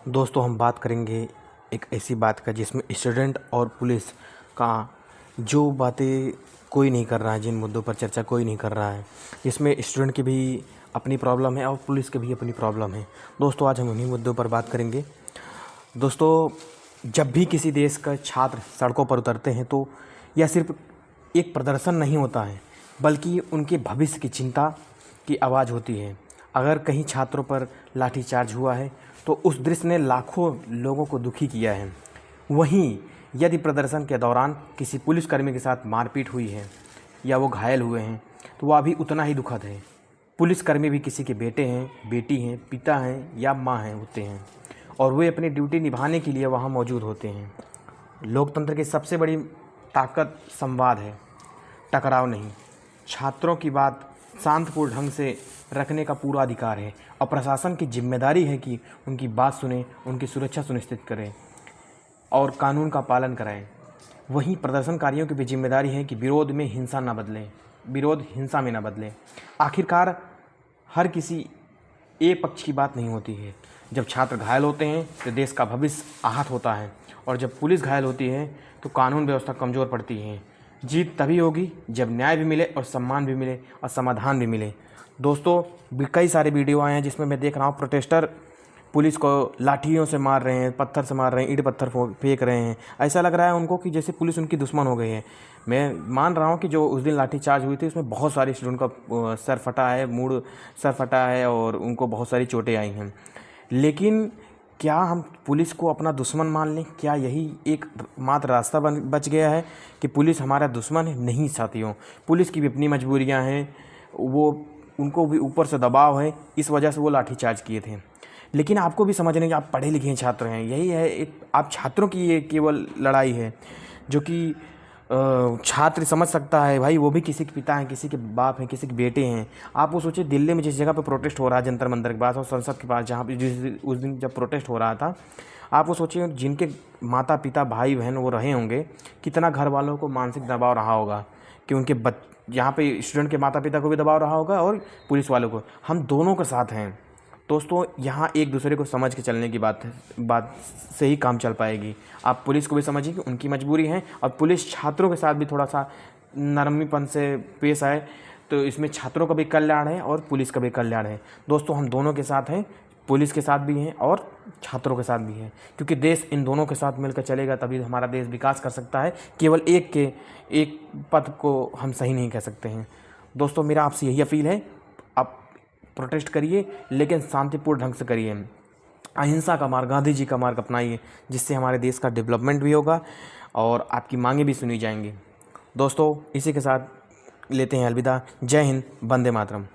दोस्तों हम बात करेंगे एक ऐसी बात का जिसमें स्टूडेंट और पुलिस का जो बातें कोई नहीं कर रहा है, जिन मुद्दों पर चर्चा कोई नहीं कर रहा है, जिसमें स्टूडेंट की भी अपनी प्रॉब्लम है और पुलिस की भी अपनी प्रॉब्लम है। दोस्तों आज हम उन्हीं मुद्दों पर बात करेंगे। दोस्तों जब भी किसी देश का छात्र सड़कों पर उतरते हैं तो यह सिर्फ एक प्रदर्शन नहीं होता है, बल्कि उनके भविष्य की चिंता की आवाज़ होती है। अगर कहीं छात्रों पर लाठीचार्ज हुआ है तो उस दृश्य ने लाखों लोगों को दुखी किया है। वहीं यदि प्रदर्शन के दौरान किसी पुलिसकर्मी के साथ मारपीट हुई है या वो घायल हुए हैं तो वह भी उतना ही दुखद है। पुलिसकर्मी भी किसी के बेटे हैं, बेटी हैं, पिता हैं या माँ हैं होते हैं और वे अपनी ड्यूटी निभाने के लिए वहाँ मौजूद होते हैं। लोकतंत्र की सबसे बड़ी ताकत संवाद है, टकराव नहीं। छात्रों की बात शांतिपूर्ण ढंग से रखने का पूरा अधिकार है और प्रशासन की जिम्मेदारी है कि उनकी बात सुने, उनकी सुरक्षा सुनिश्चित करें और कानून का पालन कराएं। वहीं प्रदर्शनकारियों की भी जिम्मेदारी है कि विरोध में हिंसा न बदले, विरोध हिंसा में न बदले। आखिरकार हर किसी एक पक्ष की बात नहीं होती है। जब छात्र घायल होते हैं तो देश का भविष्य आहत होता है और जब पुलिस घायल होती है तो कानून व्यवस्था कमज़ोर पड़ती है। जीत तभी होगी जब न्याय भी मिले और सम्मान भी मिले और समाधान भी मिले। दोस्तों कई सारे वीडियो आए हैं जिसमें मैं देख रहा हूँ प्रोटेस्टर पुलिस को लाठियों से मार रहे हैं, पत्थर से मार रहे हैं, ईंट पत्थर फेंक रहे हैं। ऐसा लग रहा है उनको कि जैसे पुलिस उनकी दुश्मन हो गई है। मैं मान रहा हूँ कि जो उस दिन लाठीचार्ज हुई थी उसमें बहुत सारे स्टूडेंट का सर फटा है, मूड सर फटा है और उनको बहुत सारी चोटें आई हैं। लेकिन क्या हम पुलिस को अपना दुश्मन मान लें? क्या यही एक मात्र रास्ता बच गया है कि पुलिस हमारा दुश्मन है? नहीं साथियों, पुलिस की भी अपनी मजबूरियां हैं, वो उनको भी ऊपर से दबाव है, इस वजह से वो लाठीचार्ज किए थे। लेकिन आपको भी समझने कि आप पढ़े लिखे छात्र हैं, यही है एक आप छात्रों की ये केवल लड़ाई है जो कि छात्र समझ सकता है। भाई वो भी किसी के पिता हैं, किसी के बाप हैं, किसी के बेटे हैं। आप वो सोचिए दिल्ली में जिस जगह पे प्रोटेस्ट हो रहा है, जंतर मंतर के पास और संसद के पास, जहाँ पे उस दिन जब प्रोटेस्ट हो रहा था, आप वो सोचिए जिनके माता पिता भाई बहन वो रहे होंगे, कितना घर वालों को मानसिक दबाव रहा होगा कि उनके यहाँ पे स्टूडेंट के माता पिता को भी दबाव रहा होगा और पुलिस वालों को। हम दोनों के साथ हैं दोस्तों। यहाँ एक दूसरे को समझ के चलने की बात से ही काम चल पाएगी। आप पुलिस को भी समझिए कि उनकी मजबूरी है और पुलिस छात्रों के साथ भी थोड़ा सा नरमीपन से पेश आए तो इसमें छात्रों का भी कल्याण है और पुलिस का भी कल्याण है। दोस्तों हम दोनों के साथ हैं, पुलिस के साथ भी हैं और छात्रों के साथ भी हैं, क्योंकि देश इन दोनों के साथ मिलकर चलेगा तभी हमारा देश विकास कर सकता है। केवल एक पथ को हम सही नहीं कह सकते हैं। दोस्तों मेरा आपसे यही अपील है, आप प्रोटेस्ट करिए लेकिन शांतिपूर्ण ढंग से करिए, अहिंसा का मार्ग, गांधी जी का मार्ग अपनाइए, जिससे हमारे देश का डेवलपमेंट भी होगा और आपकी मांगें भी सुनी जाएंगी। दोस्तों इसी के साथ लेते हैं अलविदा। जय हिंद, वंदे मातरम।